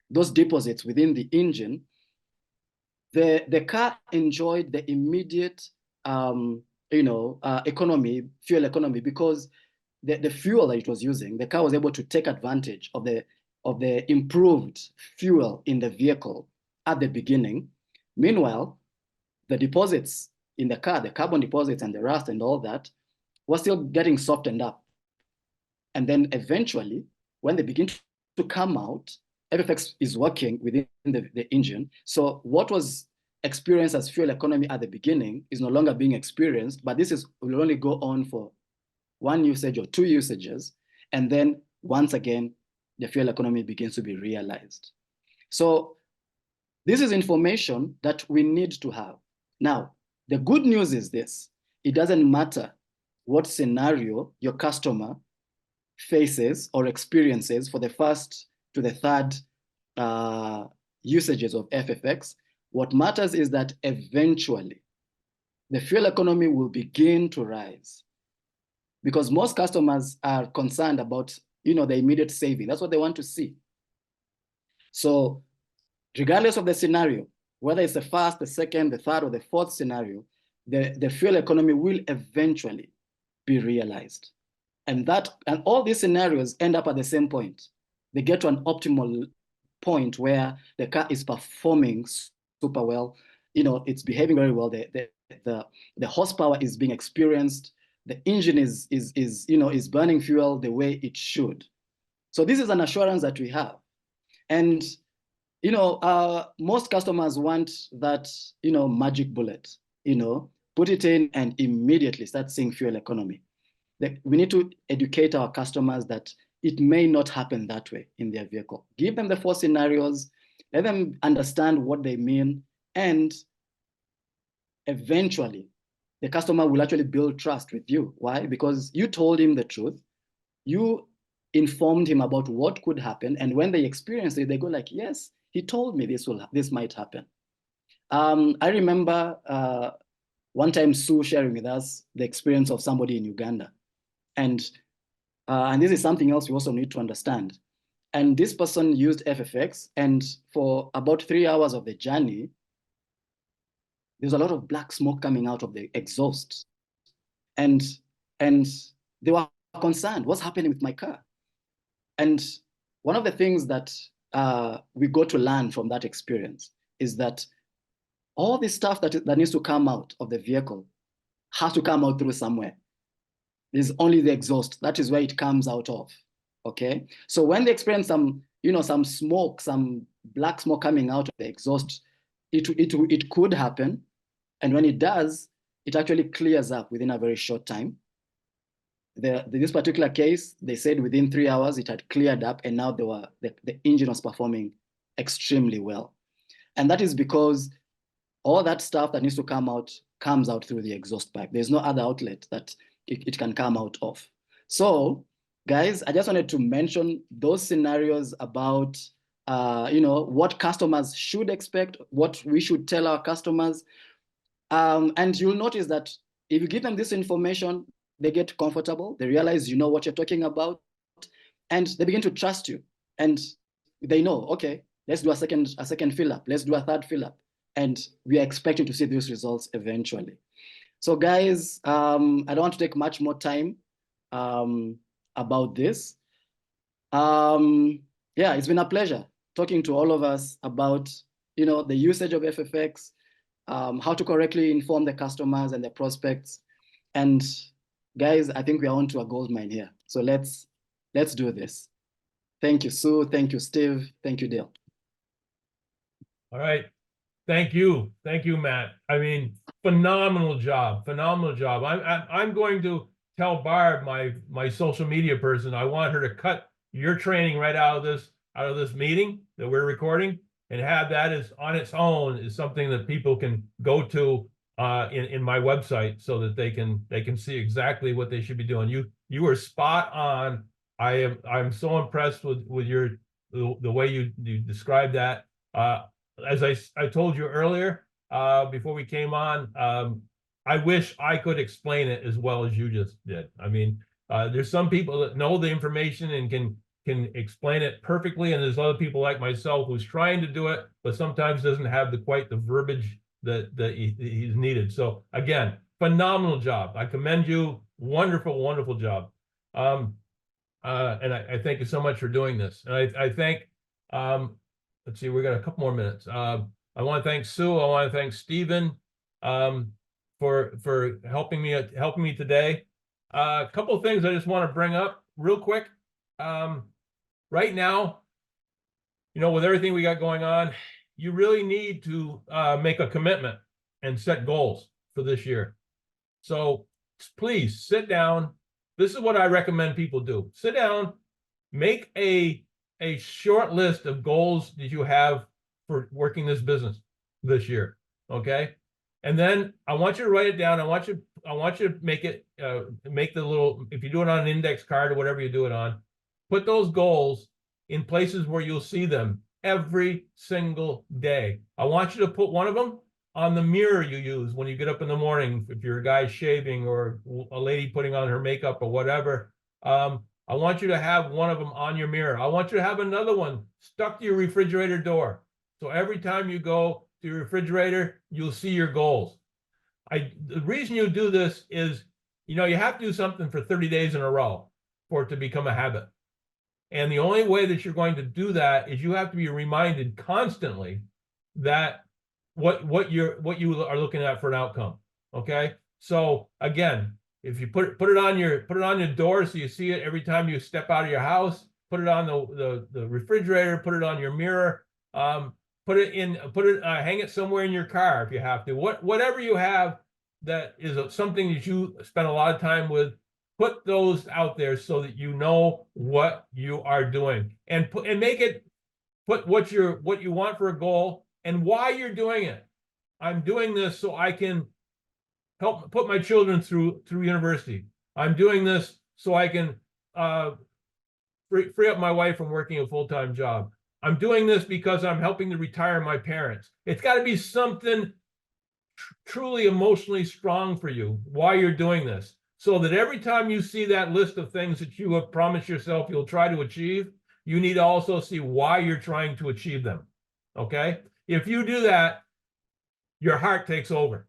those deposits within the engine, the car enjoyed the immediate fuel economy, because the fuel that it was using, the car was able to take advantage of the improved fuel in the vehicle at the beginning. Meanwhile, the deposits in the car, the carbon deposits and the rust and all that, were still getting softened up. And then eventually, when they begin to come out, FFX is working within the engine. So what was experienced as fuel economy at the beginning is no longer being experienced, but will only go on for one usage or two usages. And then once again, the fuel economy begins to be realized. So this is information that we need to have. Now, the good news is this: it doesn't matter what scenario your customer faces or experiences for the first to the third usages of FFX. What matters is that eventually the fuel economy will begin to rise, because most customers are concerned about the immediate saving. That's what they want to see. So regardless of the scenario, whether it's the first, the second, the third, or the fourth scenario, the fuel economy will eventually be realized. And all these scenarios end up at the same point. They get to an optimal point where the car is performing super well. It's behaving very well. The horsepower is being experienced. The engine is burning fuel the way it should. So this is an assurance that we have. And most customers want that magic bullet. Put it in and immediately start seeing fuel economy. We need to educate our customers that it may not happen that way in their vehicle. Give them the four scenarios, let them understand what they mean, and eventually the customer will actually build trust with you. Why? Because you told him the truth, you informed him about what could happen, and when they experience it, they go like, yes, he told me this might happen. I remember one time Sue sharing with us the experience of somebody in Uganda. And this is something else we also need to understand. And this person used FFX, and for about 3 hours of the journey, there's a lot of black smoke coming out of the exhaust. And they were concerned, what's happening with my car? And one of the things that we got to learn from that experience is that all this stuff that needs to come out of the vehicle has to come out through somewhere. There's only the exhaust. That is where it comes out of, okay? So when they experience some smoke, some black smoke coming out of the exhaust, it could happen. And when it does, it actually clears up within a very short time. This particular case, they said within 3 hours, it had cleared up, and now the engine was performing extremely well. And that is because all that stuff that needs to come out comes out through the exhaust pipe. There's no other outlet that it can come out of. So guys, I just wanted to mention those scenarios about what customers should expect, what we should tell our customers. And you'll notice that if you give them this information, they get comfortable, they realize you know what you're talking about, and they begin to trust you. And they know, okay, let's do a second fill up, let's do a third fill up. And we are expecting to see these results eventually. So guys, I don't want to take much more time about this. Yeah, it's been a pleasure talking to all of us about, you know, the usage of FFX, how to correctly inform the customers and the prospects. And guys, I think we are on to a gold mine here. So let's do this. Thank you, Sue. Thank you, Steve. Thank you, Dale. All right. Thank you. Thank you, Matt. I mean, phenomenal job. Phenomenal job. I'm going to tell Barb, my social media person, I want her to cut your training right out of this meeting that we're recording, and have that as on its own is something that people can go to in my website, so that they can see exactly what they should be doing. You were spot on. I'm so impressed with the way you described that. As I told you earlier, before we came on, I wish I could explain it as well as you just did. I mean, there's some people that know the information and can explain it perfectly, and there's other people like myself who's trying to do it, but sometimes doesn't have quite the verbiage that he's needed. So again, phenomenal job. I commend you. Wonderful, wonderful job. And I thank you so much for doing this. And I thank, let's see, we got a couple more minutes. I want to thank Sue. I want to thank Stephen for helping me today. A couple of things I just want to bring up real quick. Right now, you know, with everything we got going on, you really need to make a commitment and set goals for this year. So please sit down. This is what I recommend people do. Sit down, make a short list of goals that you have for working this business this year, okay? And then I want you to write it down. I want you to make it, make the little, if you do it on an index card or whatever you do it on, put those goals in places where you'll see them every single day. I want you to put one of them on the mirror you use when you get up in the morning, if you're a guy shaving or a lady putting on her makeup or whatever. I want you to have one of them on your mirror. I want you to have another one stuck to your refrigerator door. So every time you go to your refrigerator, you'll see your goals. The reason you do this is, you know, you have to do something for 30 days in a row for it to become a habit. And the only way that you're going to do that is you have to be reminded constantly that what you are looking at for an outcome. Okay. So again, if you put it on your door so you see it every time you step out of your house, put it on the refrigerator, put it on your mirror, hang it somewhere in your car if you have to. Whatever you have that is something that you spend a lot of time with, put those out there so that you know what you are doing, and put what you want for a goal and why you're doing it. I'm doing this so I can help put my children through university. I'm doing this so I can free up my wife from working a full-time job. I'm doing this because I'm helping to retire my parents. It's got to be something truly emotionally strong for you, why you're doing this, so that every time you see that list of things that you have promised yourself you'll try to achieve, you need to also see why you're trying to achieve them. Okay? If you do that, your heart takes over.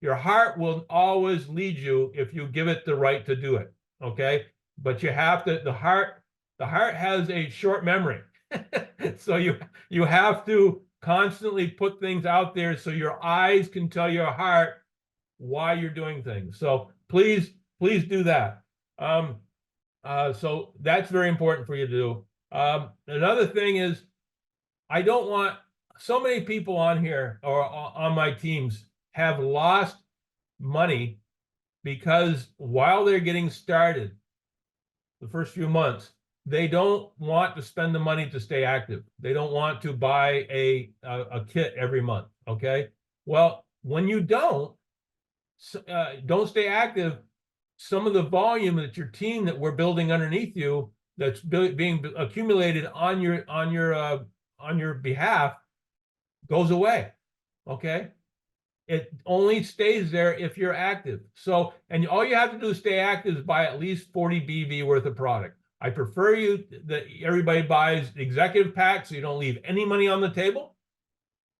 Your heart will always lead you if you give it the right to do it. Okay? But you have to, the heart has a short memory. So you have to constantly put things out there so your eyes can tell your heart why you're doing things. So please do that. So that's very important for you to do. Another thing is, I don't want so many people on here or on my teams have lost money because while they're getting started, the first few months, they don't want to spend the money to stay active. They don't want to buy a kit every month. Okay. Well, when you don't stay active, some of the volume that your team that we're building underneath you, that's being accumulated on your behalf, goes away. Okay. It only stays there if you're active. So, and all you have to do is stay active is buy at least 40 BV worth of product. I prefer that everybody buys the executive pack so you don't leave any money on the table.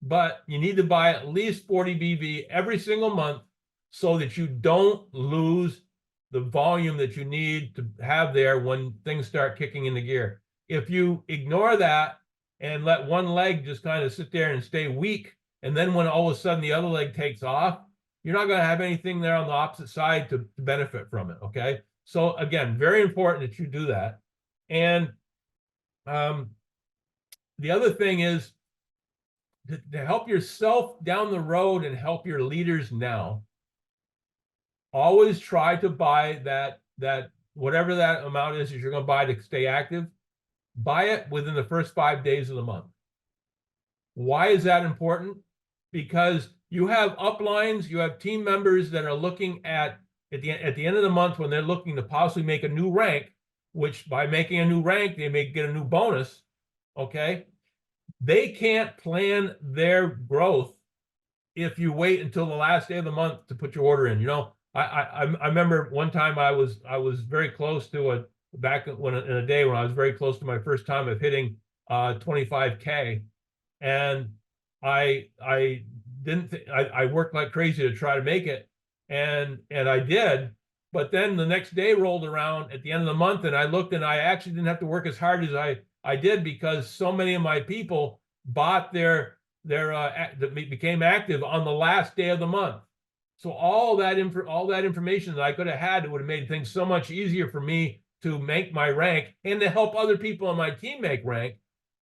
But you need to buy at least 40 BV every single month so that you don't lose the volume that you need to have there when things start kicking into gear. If you ignore that and let one leg just kind of sit there and stay weak, and then when all of a sudden the other leg takes off, you're not going to have anything there on the opposite side to benefit from it, okay? So again, very important that you do that. And the other thing is to help yourself down the road and help your leaders now, always try to buy that whatever that amount is that you're going to buy to stay active, buy it within the first 5 days of the month. Why is that important? Because you have uplines, you have team members that are looking at the end of the month when they're looking to possibly make a new rank, which by making a new rank, they may get a new bonus, okay? They can't plan their growth if you wait until the last day of the month to put your order in. You know, I remember one time I was very close to back in a day when I was very close to my first time of hitting 25K, and I worked like crazy to try to make it, and I did. But then the next day rolled around at the end of the month, and I looked, and I actually didn't have to work as hard as I did, because so many of my people bought that became active on the last day of the month. So all that information that I could have had, it would have made things so much easier for me to make my rank and to help other people on my team make rank.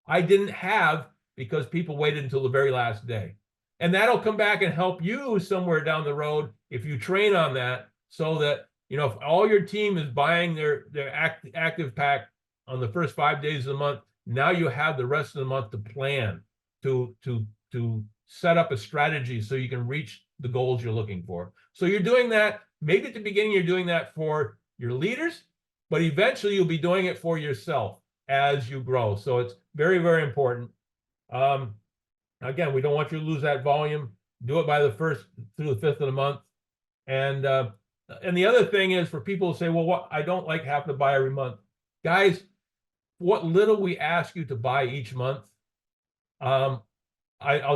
I didn't have, because people waited until the very last day. And that'll come back and help you somewhere down the road if you train on that, so that, you know, if all your team is buying their active pack on the first 5 days of the month, now you have the rest of the month to plan, to set up a strategy so you can reach the goals you're looking for. So you're doing that, maybe at the beginning you're doing that for your leaders, but eventually you'll be doing it for yourself as you grow. So it's very, very important. Again, we don't want you to lose that volume. Do it by the 1st through the 5th of the month. And the other thing is, for people who say, well, what, I don't like having to buy every month. Guys, what little we ask you to buy each month, I'll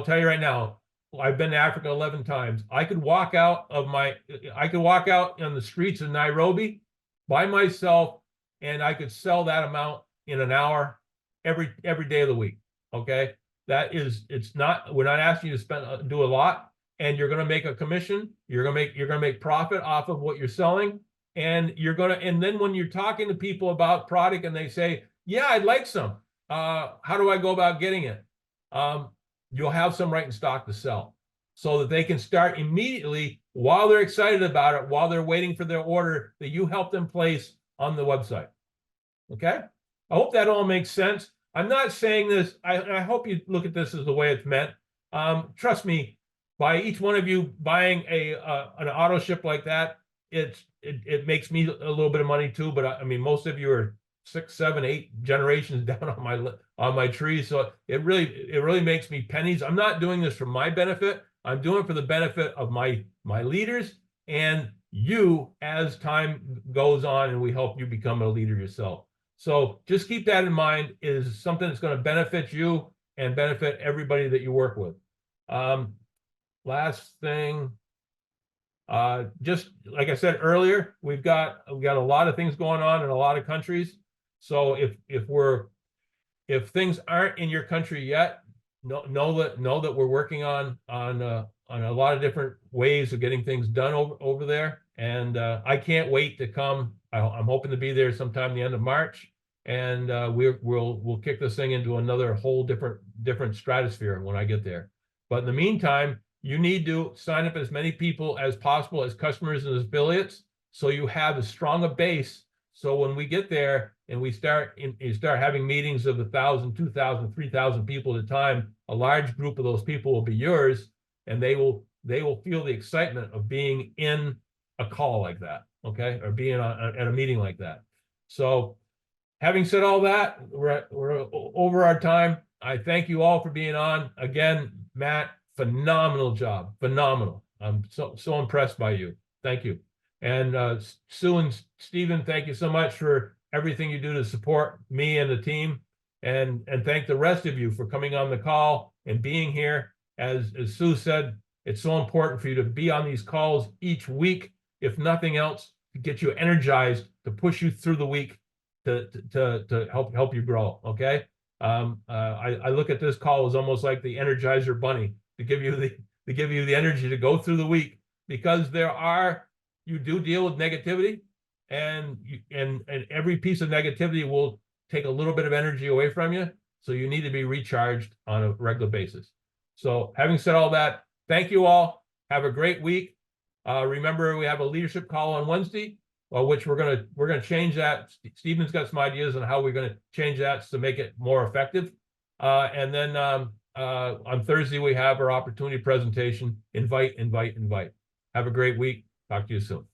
tell you right now, I've been to Africa 11 times. I could walk out on the streets of Nairobi by myself, and I could sell that amount in an hour every day of the week. Okay, we're not asking you to do a lot, and you're going to make a commission. You're going to make profit off of what you're selling, and then when you're talking to people about product and they say, yeah, I'd like some, how do I go about getting it? You'll have some right in stock to sell, so that they can start immediately, while they're excited about it, while they're waiting for their order that you help them place on the website. Okay, I hope that all makes sense. I'm not saying this, I hope you look at this as the way it's meant. Trust me, by each one of you buying an auto ship like that, it makes me a little bit of money too. But I mean, most of you are 6, 7, 8 generations down on my tree, so it really makes me pennies. I'm not doing this for my benefit. I'm doing it for the benefit of my leaders and you as time goes on, and we help you become a leader yourself. So just keep that in mind. It is something that's going to benefit you and benefit everybody that you work with. Last thing, just like I said earlier, we've got a lot of things going on in a lot of countries. So if things aren't in your country yet, know that we're working on a lot of different ways of getting things done over there. And I can't wait to come. I'm hoping to be there sometime the end of March, and we'll kick this thing into another whole different stratosphere when I get there. But in the meantime, you need to sign up as many people as possible as customers and as affiliates, so you have as strong a base. So when we get there and you start having meetings of 1,000, 2,000, 3,000 people at a time, a large group of those people will be yours, and they will feel the excitement of being in a call like that, okay, or being at a meeting like that. So, having said all that, we're over our time. I thank you all for being on. Again, Matt, phenomenal job, phenomenal. I'm so impressed by you. Thank you. And Sue and Stephen, thank you so much for everything you do to support me and the team. And thank the rest of you for coming on the call and being here. As Sue said, it's so important for you to be on these calls each week, if nothing else, to get you energized, to push you through the week, to help you grow. Okay. I look at this call as almost like the Energizer Bunny to give you the energy to go through the week, because you do deal with negativity, and every piece of negativity will take a little bit of energy away from you. So you need to be recharged on a regular basis. So having said all that, thank you all. Have a great week. Remember, we have a leadership call on Wednesday, which we're gonna change that. Stephen's got some ideas on how we're gonna change that to make it more effective. And then on Thursday we have our opportunity presentation. Invite. Have a great week. Talk to you soon.